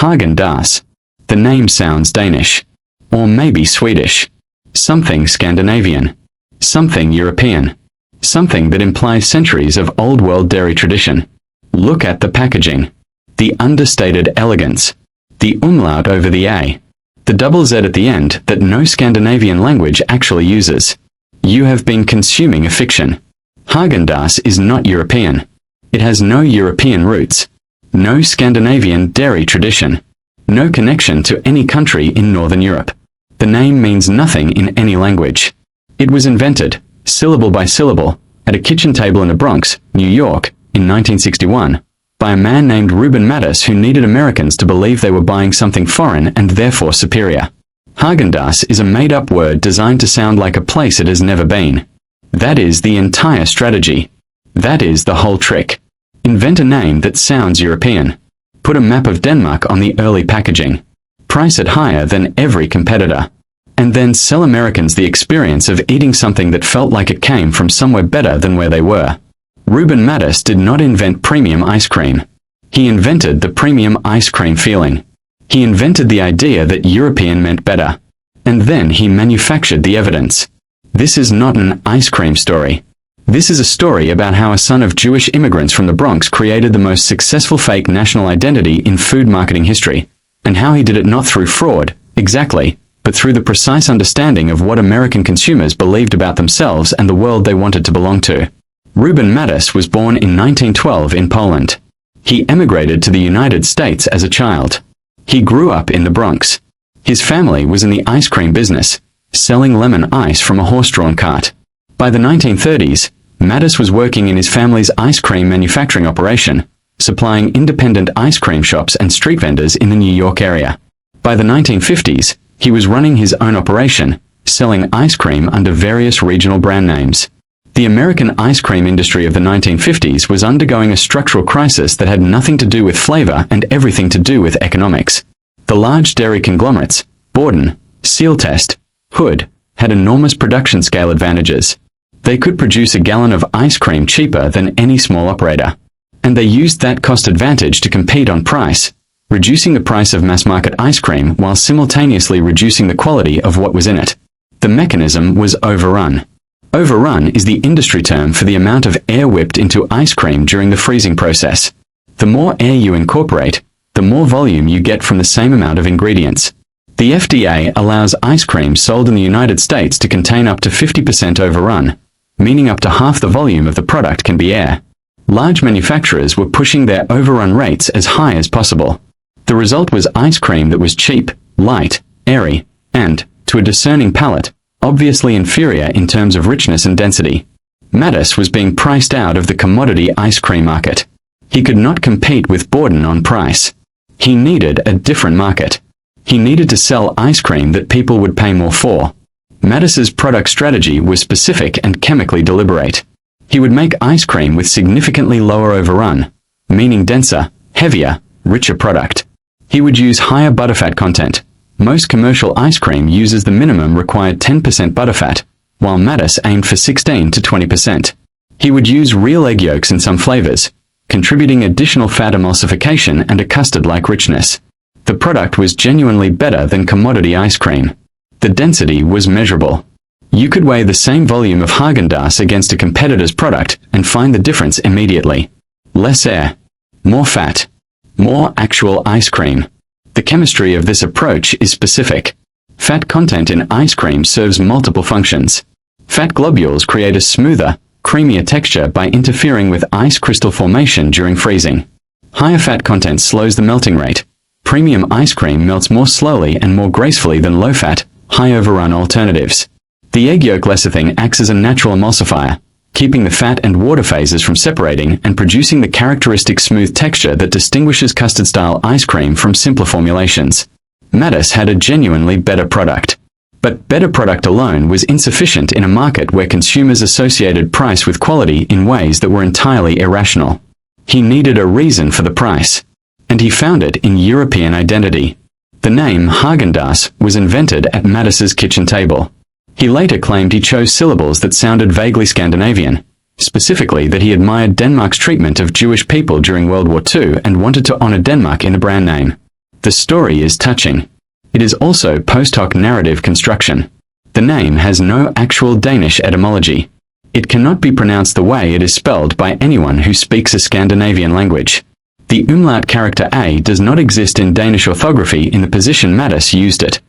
Häagen-Dazs. The name sounds Danish. Or maybe Swedish. Something Scandinavian. Something European. Something that implies centuries of old-world dairy tradition. Look at the packaging. The understated elegance. The umlaut over the A. The double Z at the end that no Scandinavian language actually uses. You have been consuming a fiction. Häagen-Dazs is not European. It has no European roots. No Scandinavian dairy tradition. No connection to any country in Northern Europe. The name means nothing in any language. It was invented, syllable by syllable, at a kitchen table in the Bronx, New York, in 1961, by a man named Reuben Mattus who needed Americans to believe they were buying something foreign and therefore superior. Häagen-Dazs is a made-up word designed to sound like a place it has never been. That is the entire strategy. That is the whole trick. Invent a name that sounds European. Put a map of Denmark on the early packaging. Price it higher than every competitor. And then sell Americans the experience of eating something that felt like it came from somewhere better than where they were. Reuben Mattus did not invent premium ice cream. He invented the premium ice cream feeling. He invented the idea that European meant better. And then he manufactured the evidence. This is not an ice cream story. This is a story about how a son of Jewish immigrants from the Bronx created the most successful fake national identity in food marketing history, and how he did it not through fraud, exactly, but through the precise understanding of what American consumers believed about themselves and the world they wanted to belong to. Reuben Mattus was born in 1912 in Poland. He emigrated to the United States as a child. He grew up in the Bronx. His family was in the ice cream business, selling lemon ice from a horse-drawn cart. By the 1930s, Mattus was working in his family's ice cream manufacturing operation, supplying independent ice cream shops and street vendors in the New York area. By the 1950s, he was running his own operation, selling ice cream under various regional brand names. The American ice cream industry of the 1950s was undergoing a structural crisis that had nothing to do with flavor and everything to do with economics. The large dairy conglomerates, Borden, Sealtest, Hood, had enormous production scale advantages. They could produce a gallon of ice cream cheaper than any small operator. And they used that cost advantage to compete on price, reducing the price of mass-market ice cream while simultaneously reducing the quality of what was in it. The mechanism was overrun. Overrun is the industry term for the amount of air whipped into ice cream during the freezing process. The more air you incorporate, the more volume you get from the same amount of ingredients. The FDA allows ice cream sold in the United States to contain up to 50% overrun, meaning up to half the volume of the product can be air. Large manufacturers were pushing their overrun rates as high as possible. The result was ice cream that was cheap, light, airy, and, to a discerning palate, obviously inferior in terms of richness and density. Mattus was being priced out of the commodity ice cream market. He could not compete with Borden on price. He needed a different market. He needed to sell ice cream that people would pay more for. Mattus's product strategy was specific and chemically deliberate. He would make ice cream with significantly lower overrun, meaning denser, heavier, richer product. He would use higher butterfat content. Most commercial ice cream uses the minimum required 10% butterfat, while Mattus aimed for 16 to 20%. He would use real egg yolks in some flavors, contributing additional fat emulsification and a custard-like richness. The product was genuinely better than commodity ice cream. The density was measurable. You could weigh the same volume of Häagen-Dazs against a competitor's product and find the difference immediately. Less air. More fat. More actual ice cream. The chemistry of this approach is specific. Fat content in ice cream serves multiple functions. Fat globules create a smoother, creamier texture by interfering with ice crystal formation during freezing. Higher fat content slows the melting rate. Premium ice cream melts more slowly and more gracefully than low-fat, high-overrun alternatives. The egg yolk lecithin acts as a natural emulsifier, keeping the fat and water phases from separating and producing the characteristic smooth texture that distinguishes custard-style ice cream from simpler formulations. Mattus had a genuinely better product. But better product alone was insufficient in a market where consumers associated price with quality in ways that were entirely irrational. He needed a reason for the price. And he found it in European identity. The name Häagen-Dazs was invented at Mattus's kitchen table. He later claimed he chose syllables that sounded vaguely Scandinavian, specifically that he admired Denmark's treatment of Jewish people during World War II and wanted to honor Denmark in the brand name. The story is touching. It is also post hoc narrative construction. The name has no actual Danish etymology. It cannot be pronounced the way it is spelled by anyone who speaks a Scandinavian language. The umlaut character A does not exist in Danish orthography in the position Mattus used it.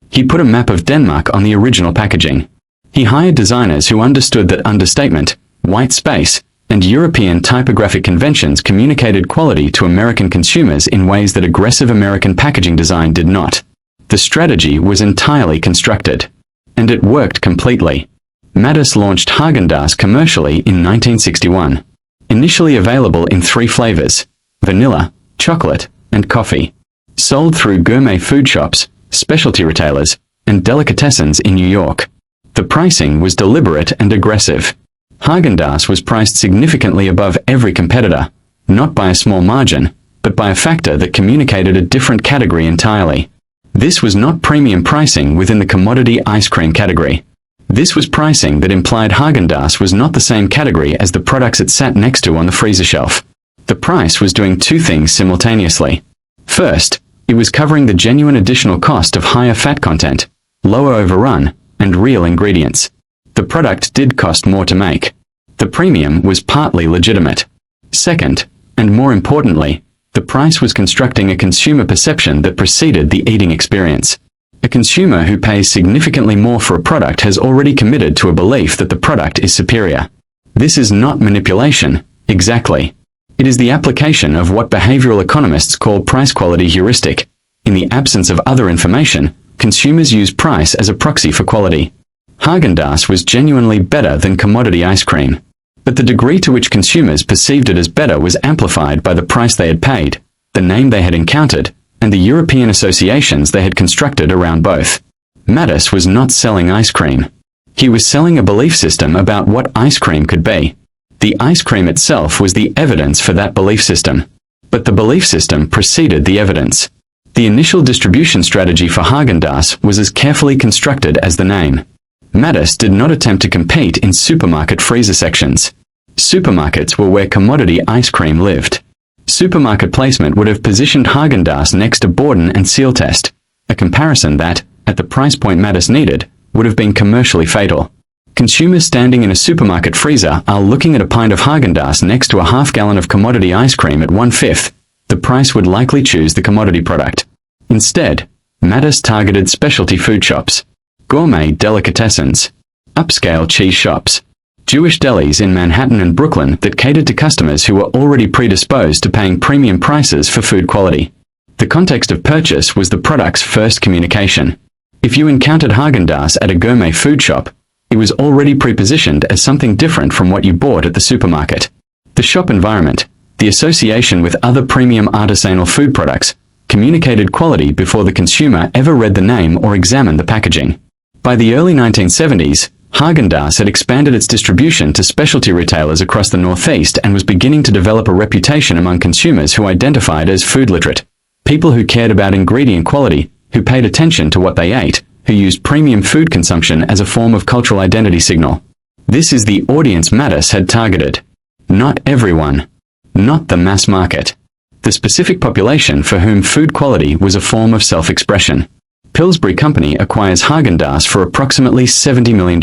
He put a map of Denmark on the original packaging. He hired designers who understood that understatement, white space, and European typographic conventions communicated quality to American consumers in ways that aggressive American packaging design did not. The strategy was entirely constructed. And it worked completely. Mattus launched Haagen-Dazs commercially in 1961. Initially available in 3 flavors: vanilla, chocolate, and coffee. Sold through gourmet food shops, specialty retailers, and delicatessens in New York. The pricing was deliberate and aggressive. Haagen-Dazs was priced significantly above every competitor, not by a small margin, but by a factor that communicated a different category entirely. This was not premium pricing within the commodity ice cream category. This was pricing that implied Haagen-Dazs was not the same category as the products it sat next to on the freezer shelf. The price was doing 2 things simultaneously. First, it was covering the genuine additional cost of higher fat content, lower overrun, and real ingredients. The product did cost more to make. The premium was partly legitimate. Second, and more importantly, the price was constructing a consumer perception that preceded the eating experience. A consumer who pays significantly more for a product has already committed to a belief that the product is superior. This is not manipulation, exactly. It is the application of what behavioral economists call price-quality heuristic. In the absence of other information, consumers use price as a proxy for quality. Haagen-Dazs was genuinely better than commodity ice cream. But the degree to which consumers perceived it as better was amplified by the price they had paid, the name they had encountered, and the European associations they had constructed around both. Mattus was not selling ice cream. He was selling a belief system about what ice cream could be. The ice cream itself was the evidence for that belief system. But the belief system preceded the evidence. The initial distribution strategy for Haagen-Dazs was as carefully constructed as the name. Mattus did not attempt to compete in supermarket freezer sections. Supermarkets were where commodity ice cream lived. Supermarket placement would have positioned Häagen-Dazs next to Borden and Sealtest, a comparison that, at the price point Mattus needed, would have been commercially fatal. Consumers standing in a supermarket freezer are looking at a pint of Häagen-Dazs next to a half-gallon of commodity ice cream at 1/5. The price would likely choose the commodity product. Instead, Mattus targeted specialty food shops, gourmet delicatessens, upscale cheese shops, Jewish delis in Manhattan and Brooklyn that catered to customers who were already predisposed to paying premium prices for food quality. The context of purchase was the product's first communication. If you encountered Haagen-Dazs at a gourmet food shop, it was already prepositioned as something different from what you bought at the supermarket. The shop environment, the association with other premium artisanal food products, communicated quality before the consumer ever read the name or examined the packaging. By the early 1970s, Häagen-Dazs had expanded its distribution to specialty retailers across the Northeast and was beginning to develop a reputation among consumers who identified as food literate. People who cared about ingredient quality, who paid attention to what they ate, who used premium food consumption as a form of cultural identity signal. This is the audience Mattus had targeted. Not everyone. Not the mass market. The specific population for whom food quality was a form of self-expression. Pillsbury Company acquires Häagen-Dazs for approximately $70 million.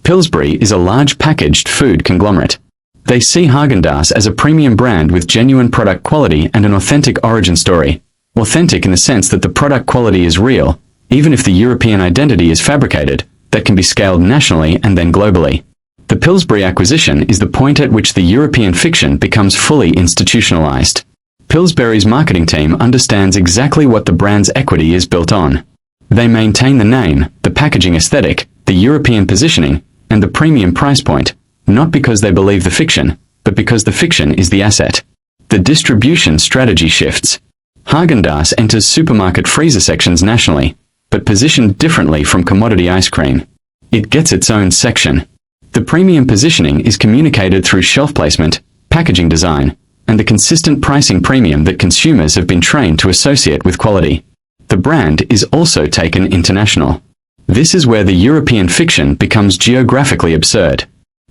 Pillsbury is a large packaged food conglomerate. They see Häagen-Dazs as a premium brand with genuine product quality and an authentic origin story. Authentic in the sense that the product quality is real, even if the European identity is fabricated, that can be scaled nationally and then globally. The Pillsbury acquisition is the point at which the European fiction becomes fully institutionalized. Pillsbury's marketing team understands exactly what the brand's equity is built on. They maintain the name, the packaging aesthetic, the European positioning, and the premium price point, not because they believe the fiction, but because the fiction is the asset. The distribution strategy shifts. Häagen-Dazs enters supermarket freezer sections nationally, but positioned differently from commodity ice cream. It gets its own section. The premium positioning is communicated through shelf placement, packaging design, and the consistent pricing premium that consumers have been trained to associate with quality. The brand is also taken international. This is where the European fiction becomes geographically absurd.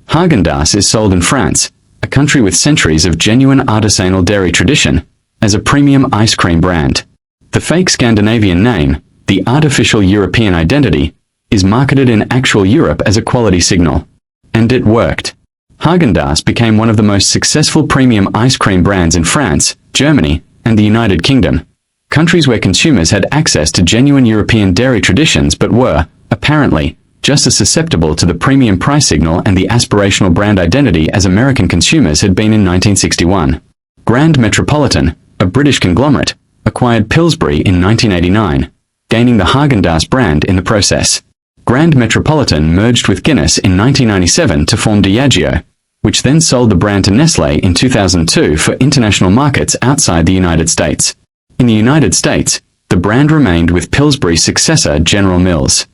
Häagen-Dazs is sold in France, a country with centuries of genuine artisanal dairy tradition, as a premium ice cream brand. The fake Scandinavian name, the artificial European identity, is marketed in actual Europe as a quality signal. And it worked. Haagen-Dazs became one of the most successful premium ice cream brands in France, Germany, and the United Kingdom, countries where consumers had access to genuine European dairy traditions but were, apparently, just as susceptible to the premium price signal and the aspirational brand identity as American consumers had been in 1961. Grand Metropolitan, a British conglomerate, acquired Pillsbury in 1989, gaining the Häagen-Dazs brand in the process. Grand Metropolitan merged with Guinness in 1997 to form Diageo, which then sold the brand to Nestlé in 2002 for international markets outside the United States. In the United States, the brand remained with Pillsbury's successor General Mills.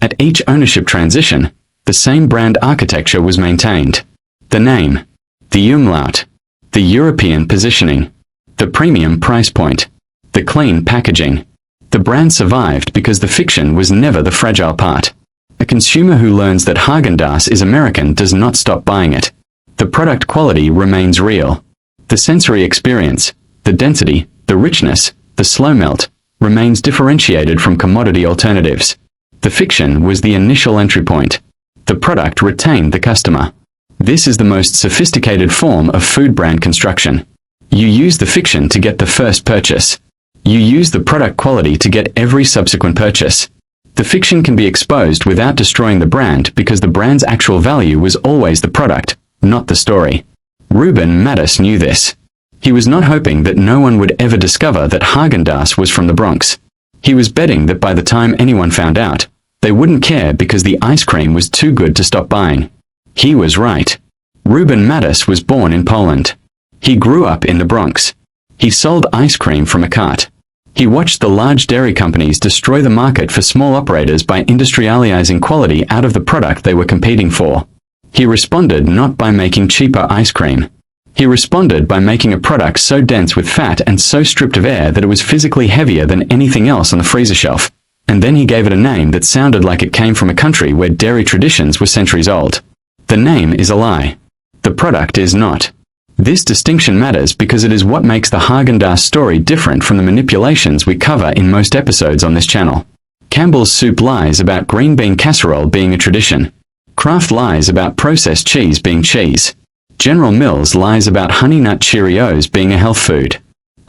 At each ownership transition, the same brand architecture was maintained. The name, the umlaut, the European positioning, the premium price point, the clean packaging. The brand survived because the fiction was never the fragile part. A consumer who learns that Häagen-Dazs is American does not stop buying it. The product quality remains real. The sensory experience, the density, the richness, the slow melt, remains differentiated from commodity alternatives. The fiction was the initial entry point. The product retained the customer. This is the most sophisticated form of food brand construction. You use the fiction to get the first purchase. You use the product quality to get every subsequent purchase. The fiction can be exposed without destroying the brand because the brand's actual value was always the product, not the story. Reuben Mattus knew this. He was not hoping that no one would ever discover that Häagen-Dazs was from the Bronx. He was betting that by the time anyone found out, they wouldn't care because the ice cream was too good to stop buying. He was right. Reuben Mattus was born in Poland. He grew up in the Bronx. He sold ice cream from a cart. He watched the large dairy companies destroy the market for small operators by industrializing quality out of the product they were competing for. He responded not by making cheaper ice cream. He responded by making a product so dense with fat and so stripped of air that it was physically heavier than anything else on the freezer shelf. And then he gave it a name that sounded like it came from a country where dairy traditions were centuries old. The name is a lie. The product is not. This distinction matters because it is what makes the Häagen-Dazs story different from the manipulations we cover in most episodes on this channel. Campbell's Soup lies about green bean casserole being a tradition. Kraft lies about processed cheese being cheese. General Mills lies about Honey Nut Cheerios being a health food.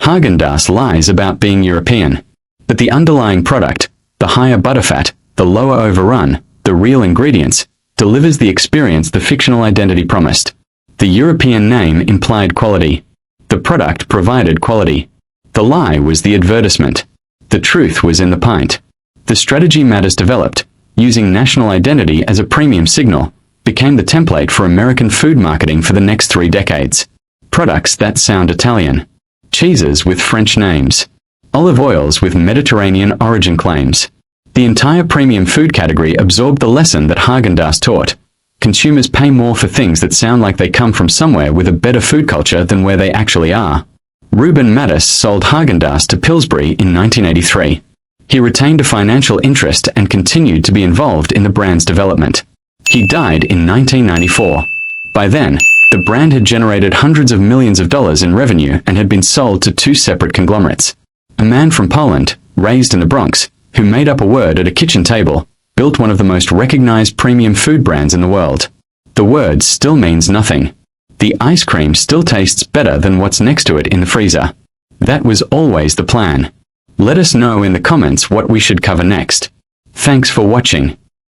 Häagen-Dazs lies about being European. But the underlying product, the higher butterfat, the lower overrun, the real ingredients, delivers the experience the fictional identity promised. The European name implied quality. The product provided quality. The lie was the advertisement. The truth was in the pint. The strategy Mattus developed, using national identity as a premium signal, became the template for American food marketing for the next 3 decades. Products that sound Italian. Cheeses with French names. Olive oils with Mediterranean origin claims. The entire premium food category absorbed the lesson that Häagen-Dazs taught. Consumers pay more for things that sound like they come from somewhere with a better food culture than where they actually are. Reuben Mattus sold Häagen-Dazs to Pillsbury in 1983. He retained a financial interest and continued to be involved in the brand's development. He died in 1994. By then, the brand had generated hundreds of millions of dollars in revenue and had been sold to 2 separate conglomerates. A man from Poland, raised in the Bronx, who made up a word at a kitchen table, built one of the most recognized premium food brands in the world. The word still means nothing. The ice cream still tastes better than what's next to it in the freezer. That was always the plan. Let us know in the comments what we should cover next. Thanks for watching.